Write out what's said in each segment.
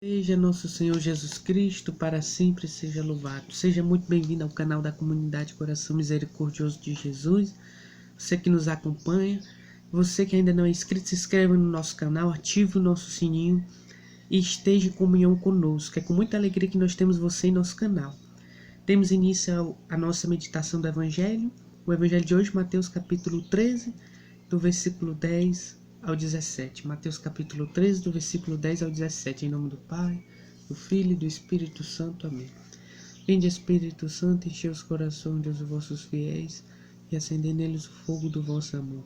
Seja nosso Senhor Jesus Cristo, para sempre seja louvado. Seja muito bem-vindo ao canal da Comunidade Coração Misericordioso de Jesus. Você que nos acompanha, você que ainda não é inscrito, se inscreva no nosso canal, ative o nosso sininho e esteja em comunhão conosco. É com muita alegria que nós temos você em nosso canal. Temos início a nossa meditação do Evangelho. O Evangelho de hoje, Mateus capítulo 13, do versículo 10 ao 17. Mateus capítulo 13, do versículo 10 ao 17. Em nome do Pai, do Filho e do Espírito Santo. Amém. Vinde, Espírito Santo, enchei os corações dos vossos fiéis e acendei neles o fogo do vosso amor.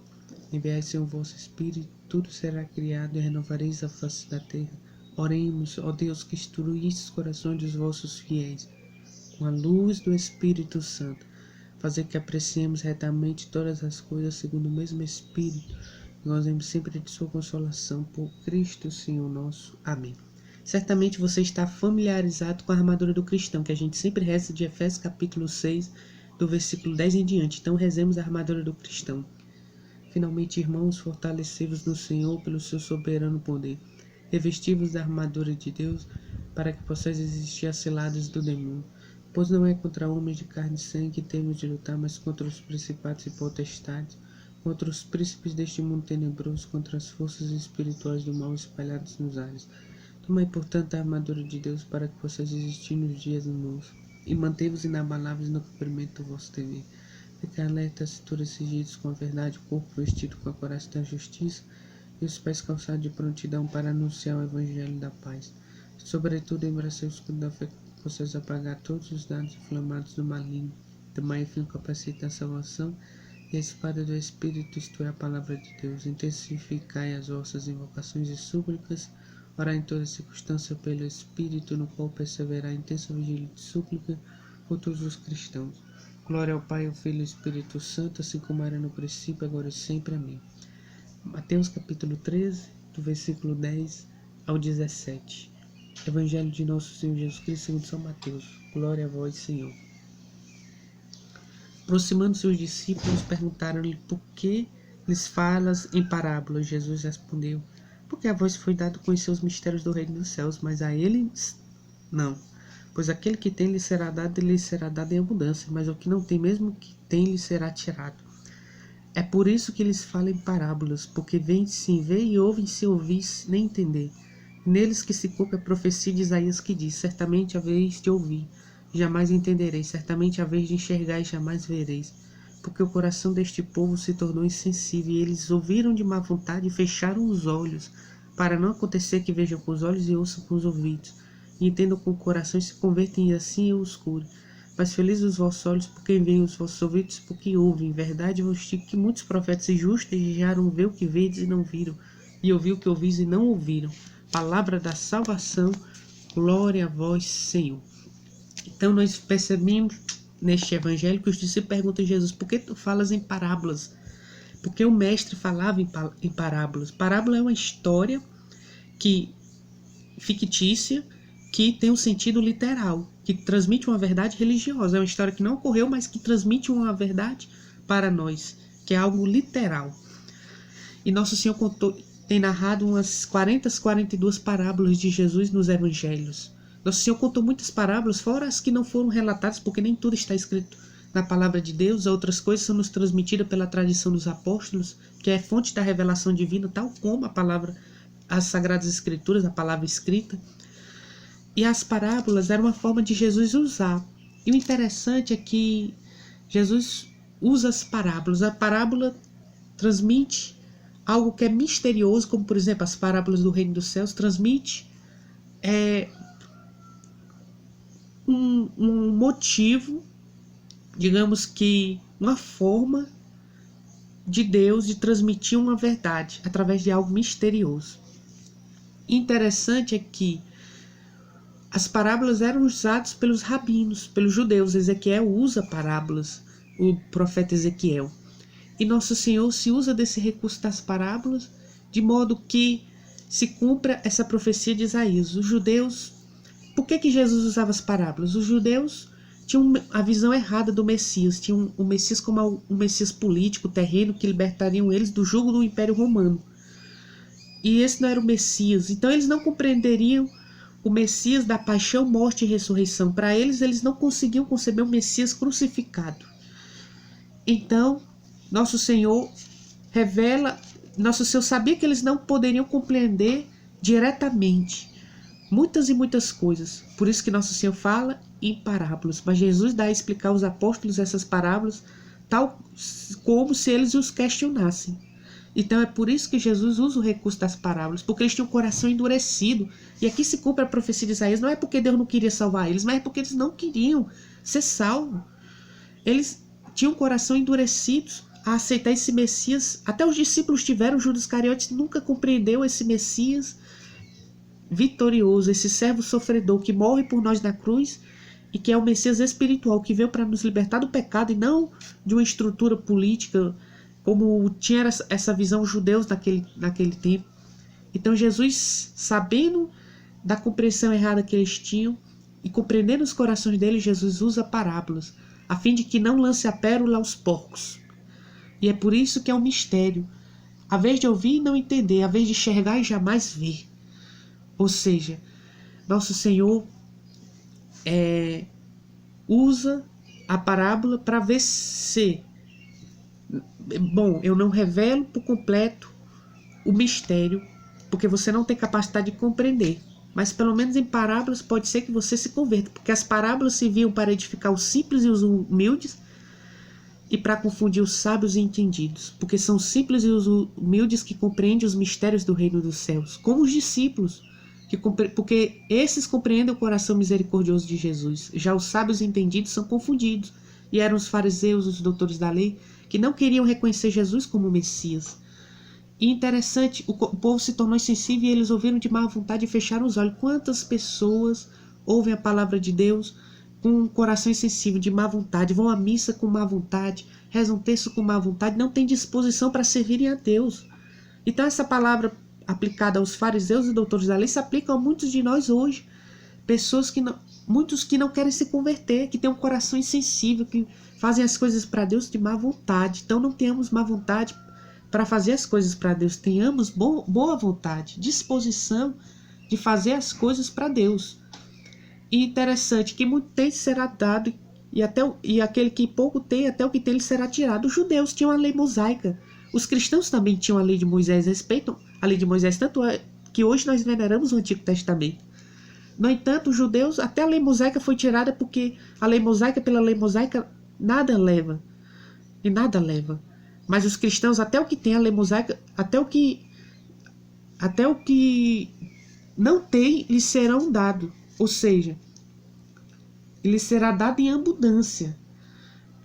Enviai, Senhor, o vosso Espírito, tudo será criado e renovareis a face da terra. Oremos, ó Deus, que instruísse os corações dos vossos fiéis com a luz do Espírito Santo, fazer que apreciemos retamente todas as coisas segundo o mesmo Espírito, e gozemos sempre de sua consolação, por Cristo Senhor nosso. Amém. Certamente você está familiarizado com a armadura do cristão, que a gente sempre reza de Efésios capítulo 6, do versículo 10 em diante. Então rezemos a armadura do cristão. Finalmente, irmãos, fortalecei-vos no Senhor pelo seu soberano poder. Revesti-vos da armadura de Deus, para que possais resistir às ciladas do demônio. Pois não é contra homens de carne e sangue que temos de lutar, mas contra os principados e potestades, contra os príncipes deste mundo tenebroso, contra as forças espirituais do mal espalhadas nos ares. Tomai, portanto, a armadura de Deus, para que possais resistir nos dias maus, e mantei-vos inabaláveis no cumprimento do vosso dever. Ficai alerta, a cintura cingidos com a verdade, o corpo vestido com a coragem da justiça, e os pés calçados de prontidão para anunciar o evangelho da paz. Sobretudo, embracei o escudo da fé, que possais apagar todos os dados inflamados do maligno. Tomai, enfim, o capacete da salvação e a espada do Espírito, isto é, a palavra de Deus. Intensificai as vossas invocações e súplicas, orai em toda circunstância pelo Espírito, no qual perseverar intensa vigília de súplica por todos os cristãos. Glória ao Pai, ao Filho e ao Espírito Santo, assim como era no princípio, agora e sempre. Amém. Mateus capítulo 13, do versículo 10 ao 17. Evangelho de nosso Senhor Jesus Cristo segundo São Mateus. Glória a vós, Senhor. Aproximando-se os discípulos, perguntaram-lhe: por que lhes falas em parábolas? Jesus respondeu: porque a vós foi dado conhecer os mistérios do reino dos céus, mas a eles não. Pois aquele que tem lhe será dado em abundância, mas o que não tem, mesmo que tem, lhe será tirado. É por isso que lhes falo em parábolas, porque veem sem ver e ouvem sem ouvir nem entender. Neles que se cumpre a profecia de Isaías, que diz: certamente haveis de ouvir, jamais entendereis, certamente haveis de enxergar e jamais vereis. Porque o coração deste povo se tornou insensível, e eles ouviram de má vontade e fecharam os olhos, para não acontecer que vejam com os olhos e ouçam com os ouvidos, e entendam com o coração e se convertem e assim eu os cure. Mas felizes os vossos olhos, porque veem, os vossos ouvidos, porque ouvem. Em verdade vos digo que muitos profetas e justos desejaram ver o que vedes e não viram, e ouvir o que ouvis e não ouviram. Palavra da salvação, glória a vós, Senhor. Então nós percebemos neste evangelho que os discípulos perguntam a Jesus: por que tu falas em parábolas? Porque o mestre falava em parábolas. Parábola é uma história fictícia, que tem um sentido literal, que transmite uma verdade religiosa. É uma história que não ocorreu, mas que transmite uma verdade para nós, que é algo literal. E Nosso Senhor tem narrado umas 42 parábolas de Jesus nos evangelhos. Nosso Senhor contou muitas parábolas, fora as que não foram relatadas, porque nem tudo está escrito na palavra de Deus. Outras coisas são nos transmitidas pela tradição dos apóstolos, que é fonte da revelação divina, tal como a palavra, as Sagradas Escrituras, a palavra escrita. E as parábolas eram uma forma de Jesus usar. E o interessante é que Jesus usa as parábolas. A parábola transmite algo que é misterioso, como por exemplo as parábolas do reino dos céus, transmite um motivo, digamos que uma forma de Deus de transmitir uma verdade através de algo misterioso. Interessante é que as parábolas eram usadas pelos rabinos, pelos judeus. Ezequiel usa parábolas, o profeta Ezequiel. E Nosso Senhor se usa desse recurso das parábolas, de modo que se cumpra essa profecia de Isaías. Os judeus, por que Jesus usava as parábolas? Os judeus tinham a visão errada do Messias, tinham o Messias como um Messias político, terreno, que libertariam eles do jugo do Império Romano. E esse não era o Messias, então eles não compreenderiam o Messias da paixão, morte e ressurreição. Para eles não conseguiam conceber o Messias crucificado. Então, nosso Senhor revela, nosso Senhor sabia que eles não poderiam compreender diretamente muitas e muitas coisas. Por isso que nosso Senhor fala em parábolas. Mas Jesus dá a explicar aos apóstolos essas parábolas tal como se eles os questionassem. Então é por isso que Jesus usa o recurso das parábolas, porque eles tinham o coração endurecido. E aqui se cumpre a profecia de Isaías, não é porque Deus não queria salvar eles, mas é porque eles não queriam ser salvos. Eles tinham o coração endurecidos a aceitar esse Messias. Até os discípulos tiveram, Judas Iscariotes nunca compreendeu esse Messias vitorioso, esse servo sofredor que morre por nós na cruz e que é o Messias espiritual, que veio para nos libertar do pecado e não de uma estrutura política, como tinha essa visão os judeus naquele tempo. Então Jesus, sabendo da compreensão errada que eles tinham e compreendendo os corações deles, Jesus usa parábolas, a fim de que não lance a pérola aos porcos. E é por isso que é um mistério. A vez de ouvir e não entender, a vez de enxergar e jamais ver. Ou seja, nosso Senhor usa a parábola para ver se... Bom, eu não revelo por completo o mistério, porque você não tem capacidade de compreender. Mas pelo menos em parábolas pode ser que você se converta, porque as parábolas serviam para edificar os simples e os humildes e para confundir os sábios e entendidos, porque são os simples e os humildes que compreendem os mistérios do reino dos céus, como os discípulos, porque esses compreendem o coração misericordioso de Jesus. Já os sábios e entendidos são confundidos, e eram os fariseus, os doutores da lei, que não queriam reconhecer Jesus como Messias. E interessante, o povo se tornou insensível e eles ouviram de má vontade e fecharam os olhos. Quantas pessoas ouvem a palavra de Deus com um coração insensível, de má vontade, vão à missa com má vontade, rezam texto com má vontade, não têm disposição para servirem a Deus. Então essa palavra aplicada aos fariseus e doutores da lei se aplica a muitos de nós hoje. Muitos que não querem se converter, que têm um coração insensível, que fazem as coisas para Deus de má vontade. Então não tenhamos má vontade para fazer as coisas para Deus, tenhamos boa vontade, disposição de fazer as coisas para Deus. E interessante que muito tem será dado, e aquele que pouco tem, até o que tem lhe será tirado. Os judeus tinham a lei mosaica, os cristãos também tinham a lei de Moisés, respeitam a lei de Moisés, tanto é que hoje nós veneramos o Antigo Testamento. No entanto, os judeus, até a lei mosaica foi tirada, porque a lei mosaica, pela lei mosaica, nada leva, e nada leva. Mas os cristãos, até o que tem a lei mosaica, até o que não tem, lhes serão dado. Ou seja, lhe será dado em abundância.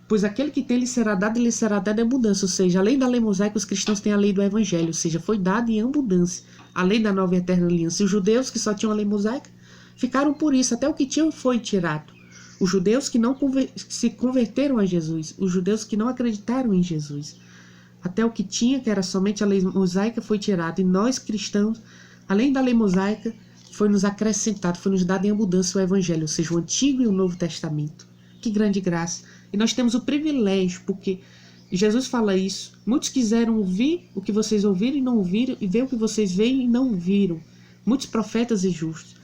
Pois aquele que tem lhe será dado em abundância. Ou seja, além da lei mosaica, os cristãos têm a lei do evangelho. Ou seja, foi dado em abundância. A lei da nova e eterna aliança. E os judeus, que só tinham a lei mosaica, ficaram por isso. Até o que tinham foi tirado. Os judeus que não se converteram a Jesus. Os judeus que não acreditaram em Jesus. Até o que tinha, que era somente a lei mosaica, foi tirado. E nós, cristãos, além da lei mosaica, foi nos acrescentado, foi nos dado em abundância o Evangelho, ou seja, o Antigo e o Novo Testamento. Que grande graça! E nós temos o privilégio, porque Jesus fala isso. Muitos quiseram ouvir o que vocês ouviram e não ouviram, e ver o que vocês veem e não viram. Muitos profetas e justos.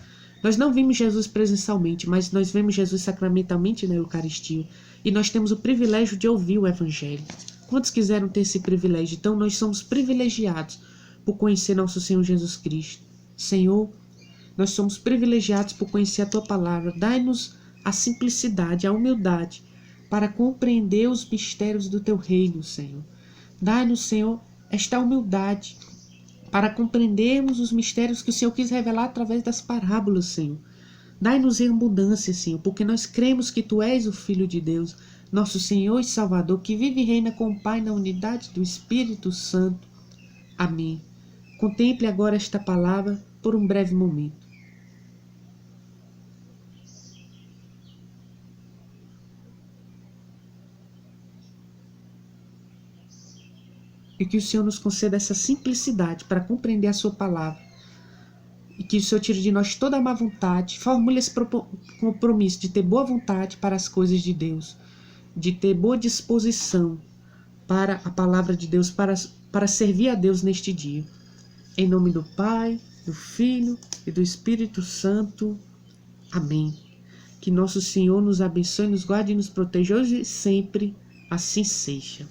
Nós não vimos Jesus presencialmente, mas nós vemos Jesus sacramentalmente na Eucaristia. E nós temos o privilégio de ouvir o Evangelho. Quantos quiseram ter esse privilégio? Então nós somos privilegiados por conhecer nosso Senhor Jesus Cristo. Senhor, nós somos privilegiados por conhecer a Tua Palavra. Dai-nos a simplicidade, a humildade, para compreender os mistérios do Teu reino, Senhor. Dai-nos, Senhor, esta humildade, para compreendermos os mistérios que o Senhor quis revelar através das parábolas, Senhor. Dai-nos em abundância, Senhor, porque nós cremos que Tu és o Filho de Deus, nosso Senhor e Salvador, que vive e reina com o Pai na unidade do Espírito Santo. Amém. Contemple agora esta palavra por um breve momento. E que o Senhor nos conceda essa simplicidade para compreender a Sua palavra. E que o Senhor tire de nós toda a má vontade, formule esse compromisso de ter boa vontade para as coisas de Deus, de ter boa disposição para a palavra de Deus, para servir a Deus neste dia. Em nome do Pai, do Filho e do Espírito Santo. Amém. Que nosso Senhor nos abençoe, nos guarde e nos proteja hoje e sempre. Assim seja.